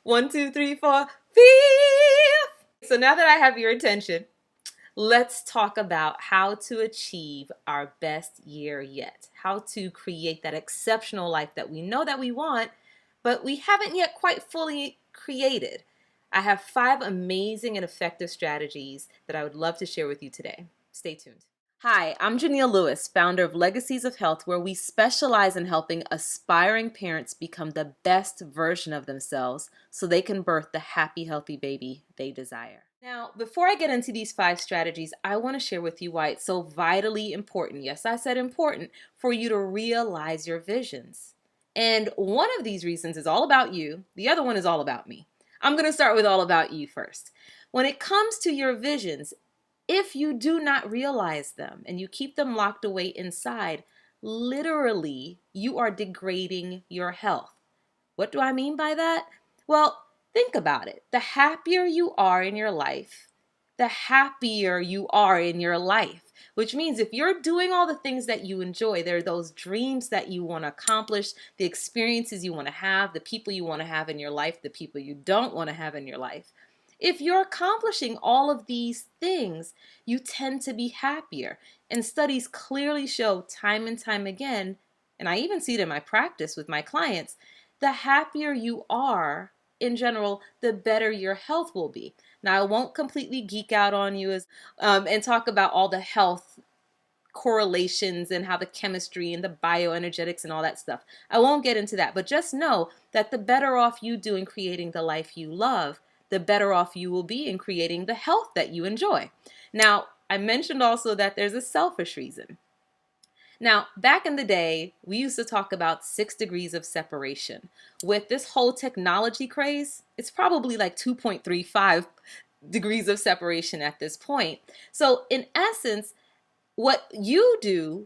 One, two, three, four, fifth. So now that I have your attention, let's talk about how to achieve our best year yet. How to create that exceptional life that we know that we want, but we haven't yet quite fully created. I have 5 amazing and effective strategies that I would love to share with you today. Stay tuned. Hi, I'm Janelle Lewis, founder of Legacies of Health, where we specialize in helping aspiring parents become the best version of themselves so they can birth the happy, healthy baby they desire. Now, before I get into these 5 strategies, I want to share with you why it's so vitally important, yes, I said important, for you to realize your visions. And one of these reasons is all about you. The other one is all about me. I'm going to start with all about you first. When it comes to your visions, if you do not realize them and you keep them locked away inside, literally, you are degrading your health. What do I mean by that? Well, think about it. The happier you are in your life, the happier you are in your life. Which means if you're doing all the things that you enjoy, there are those dreams that you want to accomplish, the experiences you want to have, the people you want to have in your life, the people you don't want to have in your life. If you're accomplishing all of these things, you tend to be happier. And studies clearly show time and time again, and I even see it in my practice with my clients, the happier you are in general, the better your health will be. Now, I won't completely geek out on you and talk about all the health correlations and how the chemistry and the bioenergetics and all that stuff. I won't get into that, but just know that the better off you do in creating the life you love, the better off you will be in creating the health that you enjoy. Now, I mentioned also that there's a selfish reason. Now, back in the day, we used to talk about 6 degrees of separation. With this whole technology craze, it's probably like 2.35 degrees of separation at this point. So in essence, what you do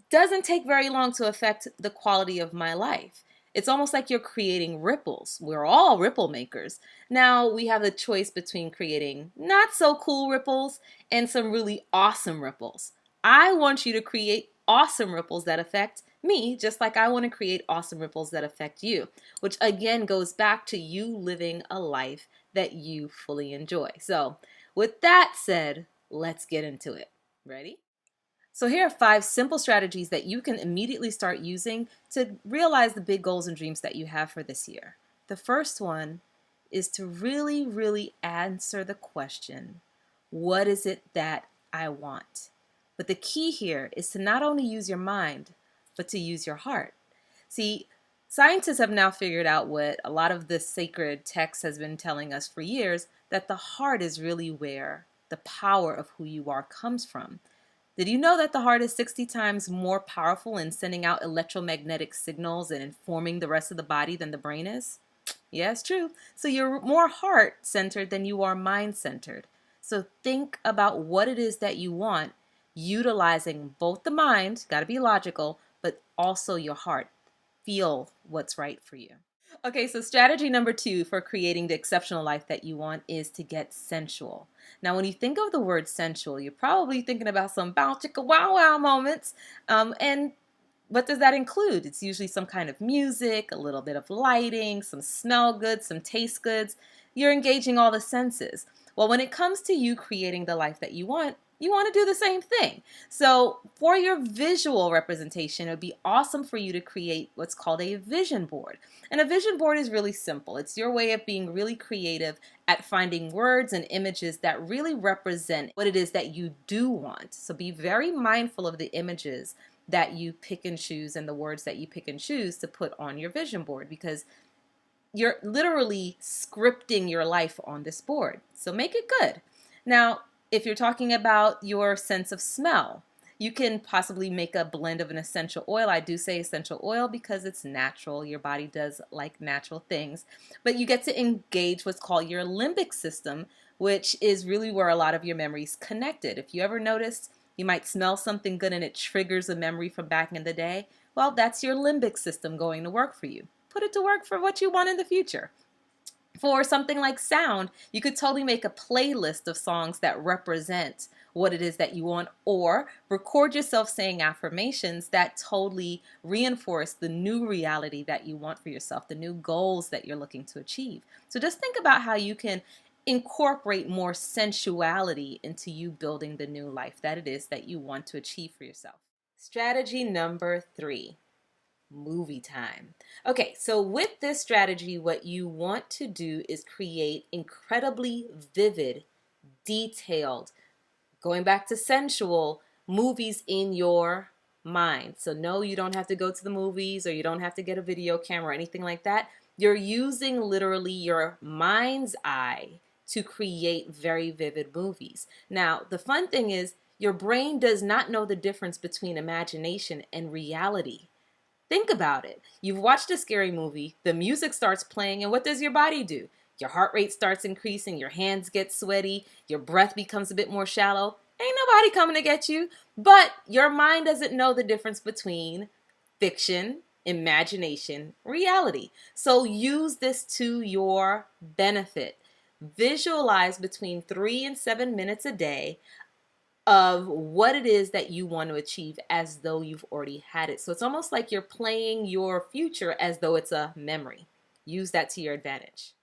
doesn't take very long to affect the quality of my life. It's almost like you're creating ripples. We're all ripple makers. Now we have the choice between creating not so cool ripples and some really awesome ripples. I want you to create awesome ripples that affect me, just like I want to create awesome ripples that affect you, which again goes back to you living a life that you fully enjoy. So with that said, let's get into it. Ready? So here are 5 simple strategies that you can immediately start using to realize the big goals and dreams that you have for this year. The first one is to really answer the question, what is it that I want? But the key here is to not only use your mind, but to use your heart. See, scientists have now figured out what a lot of the sacred text has been telling us for years, that the heart is really where the power of who you are comes from. Did you know that the heart is 60 times more powerful in sending out electromagnetic signals and informing the rest of the body than the brain is? Yeah, it's true. So you're more heart-centered than you are mind-centered. So think about what it is that you want, utilizing both the mind, got to be logical, but also your heart. Feel what's right for you. Okay, so strategy number 2 for creating the exceptional life that you want is to get sensual. Now, when you think of the word sensual, you're probably thinking about some bow chicka wow wow moments. And what does that include? It's usually some kind of music, a little bit of lighting, some smell goods, some taste goods. You're engaging all the senses. Well, when it comes to you creating the life that you want to do the same thing. So for your visual representation, it would be awesome for you to create what's called a vision board. And a vision board is really simple. It's your way of being really creative at finding words and images that really represent what it is that you do want. So be very mindful of the images that you pick and choose and the words that you pick and choose to put on your vision board, because you're literally scripting your life on this board. So make it good. Now, if you're talking about your sense of smell, you can possibly make a blend of an essential oil. I do say essential oil because it's natural. Your body does like natural things. But you get to engage what's called your limbic system, which is really where a lot of your memories connected. If you ever noticed, you might smell something good and it triggers a memory from back in the day. Well, that's your limbic system going to work for you. Put it to work for what you want in the future. For something like sound, you could totally make a playlist of songs that represent what it is that you want, or record yourself saying affirmations that totally reinforce the new reality that you want for yourself, the new goals that you're looking to achieve. So just think about how you can incorporate more sensuality into you building the new life that it is that you want to achieve for yourself. Strategy number 3. Movie time. Okay, so with this strategy, what you want to do is create incredibly vivid, detailed, going back to sensual, movies in your mind. So no, you don't have to go to the movies, or you don't have to get a video camera or anything like that. You're using literally your mind's eye to create very vivid movies. Now, the fun thing is your brain does not know the difference between imagination and reality. Think about it. You've watched a scary movie, the music starts playing, and what does your body do? Your heart rate starts increasing, your hands get sweaty, your breath becomes a bit more shallow. Ain't nobody coming to get you. But your mind doesn't know the difference between fiction, imagination, reality. So use this to your benefit. Visualize between 3 and 7 minutes a day of what it is that you want to achieve as though you've already had it. So it's almost like you're playing your future as though it's a memory. Use that to your advantage.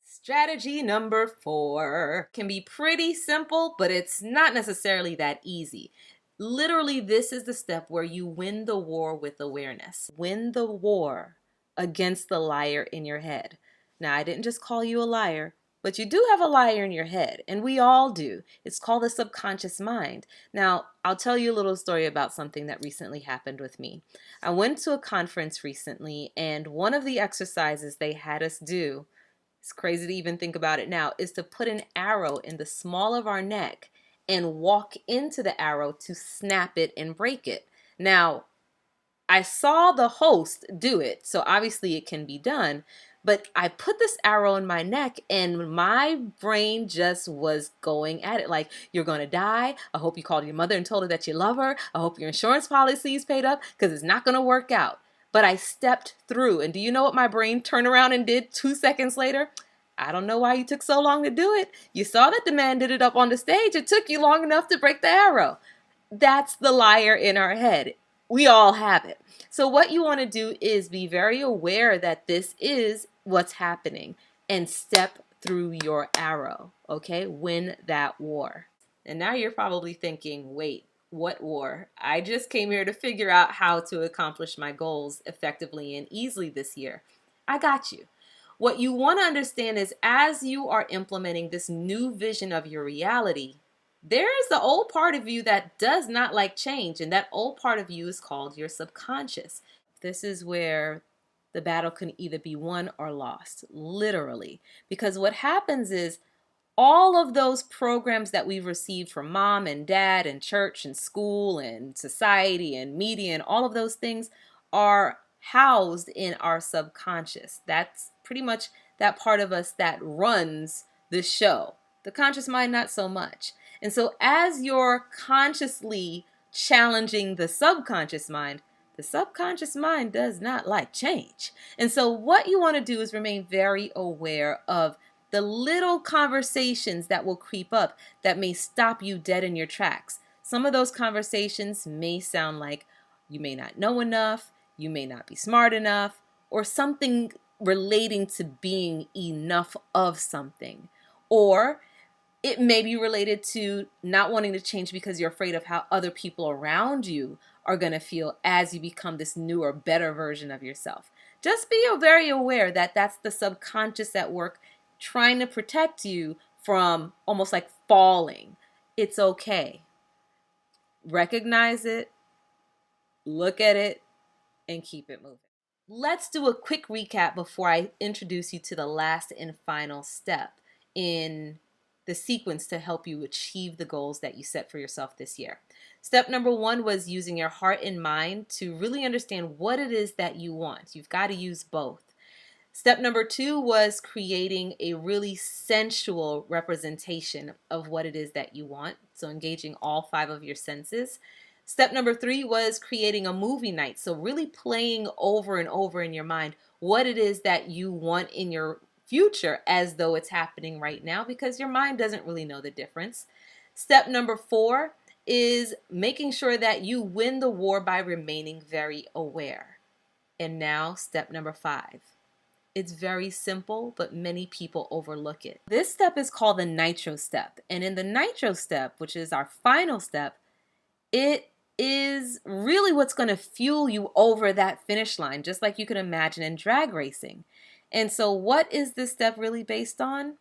Strategy number 4 can be pretty simple, but it's not necessarily that easy. Literally, this is the step where you win the war with awareness. Win the war against the liar in your head. Now, I didn't just call you a liar, but you do have a liar in your head, and we all do. It's called the subconscious mind. Now, I'll tell you a little story about something that recently happened with me. I went to a conference recently, and one of the exercises they had us do, it's crazy to even think about it now, is to put an arrow in the small of our neck and walk into the arrow to snap it and break it. Now, I saw the host do it, so obviously it can be done, but I put this arrow in my neck and my brain just was going at it like, you're going to die. I hope you called your mother and told her that you love her. I hope your insurance policy is paid up, because it's not going to work out. But I stepped through, and do you know what my brain turned around and did 2 seconds later? I don't know why you took so long to do it. You saw that the man did it up on the stage. It took you long enough to break the arrow. That's the liar in our head. We all have it. So what you want to do is be very aware that this is what's happening and step through your arrow, okay? Win that war. And now you're probably thinking, wait, what war? I just came here to figure out how to accomplish my goals effectively and easily this year. I got you. What you want to understand is as you are implementing this new vision of your reality, there's the old part of you that does not like change, and that old part of you is called your subconscious. This is where the battle can either be won or lost, literally. Because what happens is all of those programs that we've received from mom and dad and church and school and society and media and all of those things are housed in our subconscious. That's pretty much that part of us that runs the show. The conscious mind, not so much. And so as you're consciously challenging the subconscious mind does not like change. And so what you want to do is remain very aware of the little conversations that will creep up that may stop you dead in your tracks. Some of those conversations may sound like you may not know enough, you may not be smart enough, or something relating to being enough of something. Or it may be related to not wanting to change because you're afraid of how other people around you are going to feel as you become this newer, better version of yourself. Just be very aware that that's the subconscious at work trying to protect you from almost like falling. It's okay. Recognize it, look at it, and keep it moving. Let's do a quick recap before I introduce you to the last and final step in the sequence to help you achieve the goals that you set for yourself this year. Step number 1 was using your heart and mind to really understand what it is that you want. You've got to use both. Step number 2 was creating a really sensual representation of what it is that you want. So engaging all 5 of your senses. Step number 3 was creating a movie night. So really playing over and over in your mind what it is that you want in your future as though it's happening right now, because your mind doesn't really know the difference. Step number 4 is making sure that you win the war by remaining very aware. And now, step number 5. It's very simple, but many people overlook it. This step is called the Nitro step. And in the Nitro step, which is our final step, it is really what's going to fuel you over that finish line, just like you can imagine in drag racing. And so what is this step really based on?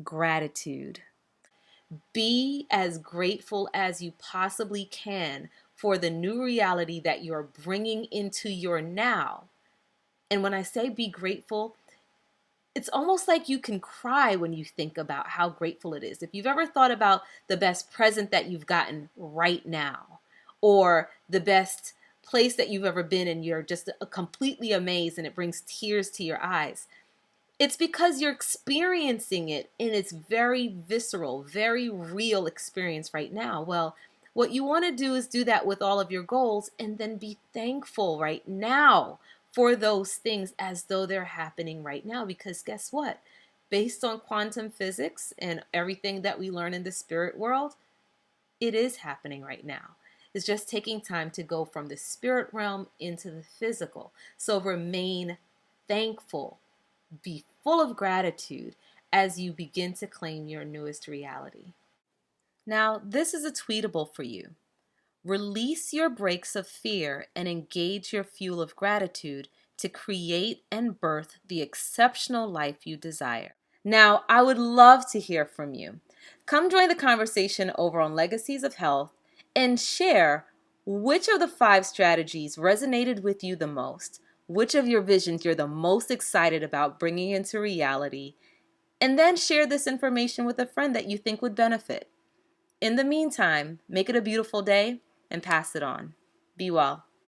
Gratitude. Be as grateful as you possibly can for the new reality that you're bringing into your now. And when I say be grateful, it's almost like you can cry when you think about how grateful it is. If you've ever thought about the best present that you've gotten right now, or the best place that you've ever been and you're just completely amazed and it brings tears to your eyes, it's because you're experiencing it in its very visceral, very real experience right now. Well, what you want to do is do that with all of your goals and then be thankful right now for those things as though they're happening right now. Because guess what? Based on quantum physics and everything that we learn in the spirit world, it is happening right now. It's just taking time to go from the spirit realm into the physical. So remain thankful. Be full of gratitude as you begin to claim your newest reality. Now, this is a tweetable for you. Release your brakes of fear and engage your fuel of gratitude to create and birth the exceptional life you desire. Now, I would love to hear from you. Come join the conversation over on Legacies of Health and share which of the 5 strategies resonated with you the most, which of your visions you're the most excited about bringing into reality, and then share this information with a friend that you think would benefit. In the meantime, make it a beautiful day and pass it on. Be well.